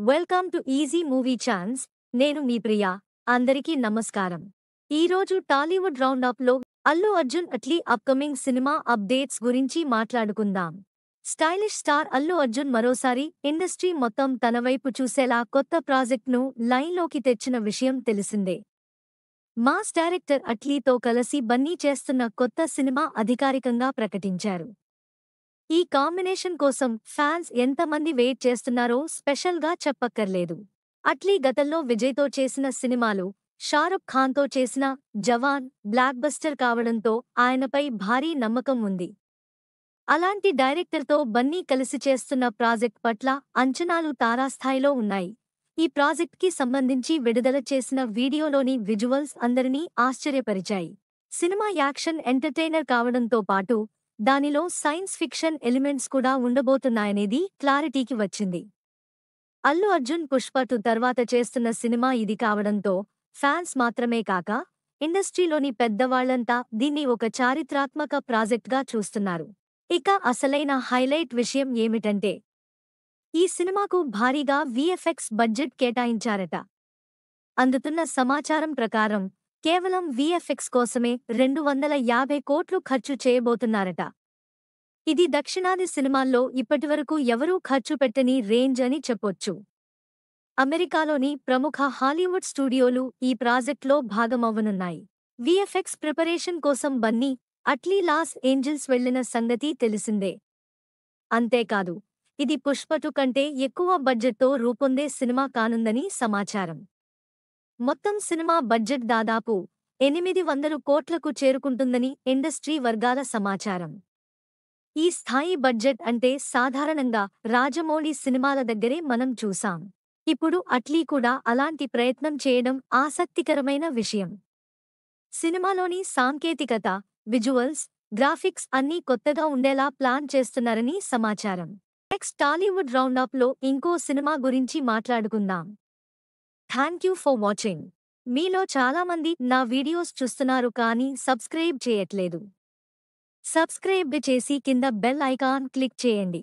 Welcome to easy movie chance. నేను మీ ప్రియా. అందరికీ నమస్కారం. ఈరోజు టాలీవుడ్ రౌండప్లో Allu Arjun Atlee upcoming cinema updates గురించి మాట్లాడుకుందాం. స్టైలిష్ స్టార్ అల్లు అర్జున్ మరోసారి ఇండస్ట్రీ మొత్తం తన వైపు చూసేలా కొత్త ప్రాజెక్ట్ను లైన్లోకి తెచ్చిన విషయం తెలిసిందే. మాస్ డైరెక్టర్ అట్లీతో కలిసి బన్నీ చేస్తున్న కొత్త సినిమా అధికారికంగా ప్రకటించారు. ఈ కాంబినేషన్ కోసం ఫ్యాన్స్ ఎంతమంది వెయిట్ చేస్తున్నారో స్పెషల్గా చెప్పక్కర్లేదు. అట్లీ గతంలో విజయ్తో చేసిన సినిమాలు, షారుఖ్ ఖాన్తో చేసిన జవాన్ బ్లాక్ బస్టర్ కావడంతో ఆయనపై భారీ నమ్మకం ఉంది. అలాంటి డైరెక్టర్తో బన్నీ కలిసి చేస్తున్న ప్రాజెక్ట్ పట్ల అంచనాలు తారాస్థాయిలో ఉన్నాయి. ఈ ప్రాజెక్ట్కి సంబంధించి విడుదల చేసిన వీడియోలోని విజువల్స్ అందరినీ ఆశ్చర్యపరిచాయి. సినిమా యాక్షన్ ఎంటర్టైనర్ కావడంతో పాటు దానిలో సైన్స్ ఫిక్షన్ ఎలిమెంట్స్ కూడా ఉండబోతున్నాయనేది క్లారిటీకి వచ్చింది. అల్లు అర్జున్ పుష్ప 2 తర్వాత చేస్తున్న సినిమా ఇది కావడంతో ఫ్యాన్స్ మాత్రమే కాక ఇండస్ట్రీలోని పెద్దవాళ్లంతా దీన్ని ఒక చారిత్రాత్మక ప్రాజెక్ట్గా చూస్తున్నారు. ఇక అసలైన హైలైట్ విషయం ఏమిటంటే ఈ సినిమాకు భారీగా విఎఫ్ఎక్స్ బడ్జెట్ కేటాయించారట. అందుతున్న సమాచారం ప్రకారం కేవలం విఎఫ్ఎక్స్ కోసమే 250 కోట్లు ఖర్చు చేయబోతున్నారట. ఇది దక్షిణాది సినిమాల్లో ఇప్పటివరకు ఎవరూ ఖర్చు పెట్టని రేంజ్ అని చెప్పొచ్చు. అమెరికాలోని ప్రముఖ హాలీవుడ్ స్టూడియోలు ఈ ప్రాజెక్ట్లో భాగమవ్వనున్నాయి. విఎఫ్ఎక్స్ ప్రిపరేషన్ కోసం బన్నీ, అట్లీ లాస్ ఏంజల్స్ వెళ్లిన సంగతి తెలిసిందే. అంతేకాదు, ఇది పుష్ప 2 కంటే ఎక్కువ బడ్జెట్తో రూపొందే సినిమా కానుందని సమాచారం. మొత్తం సినిమా బడ్జెట్ దాదాపు 800 కోట్లకు చేరుకుంటుందని ఇండస్ట్రీ వర్గాల సమాచారం. ఈ స్థాయి బడ్జెట్ అంటే సాధారణంగా రాజమౌళి సినిమాల దగ్గరే మనం చూసాం. ఇప్పుడు అట్లీ కూడా అలాంటి ప్రయత్నం చేయడం ఆసక్తికరమైన విషయం. సినిమాలోని సాంకేతికత, విజువల్స్, గ్రాఫిక్స్ అన్నీ కొత్తగా ఉండేలా ప్లాన్ చేస్తున్నారని సమాచారం. నెక్స్ట్ టాలీవుడ్ రౌండప్లో ఇంకో సినిమా గురించి మాట్లాడుకుందాం. Thank you for watching. మీలో చాలామంది నా వీడియోస్ చూస్తున్నారు కానీ సబ్స్క్రైబ్ చేయట్లేదు. సబ్స్క్రైబ్ చేసి కింద బెల్ ఐకాన్ క్లిక్ చేయండి.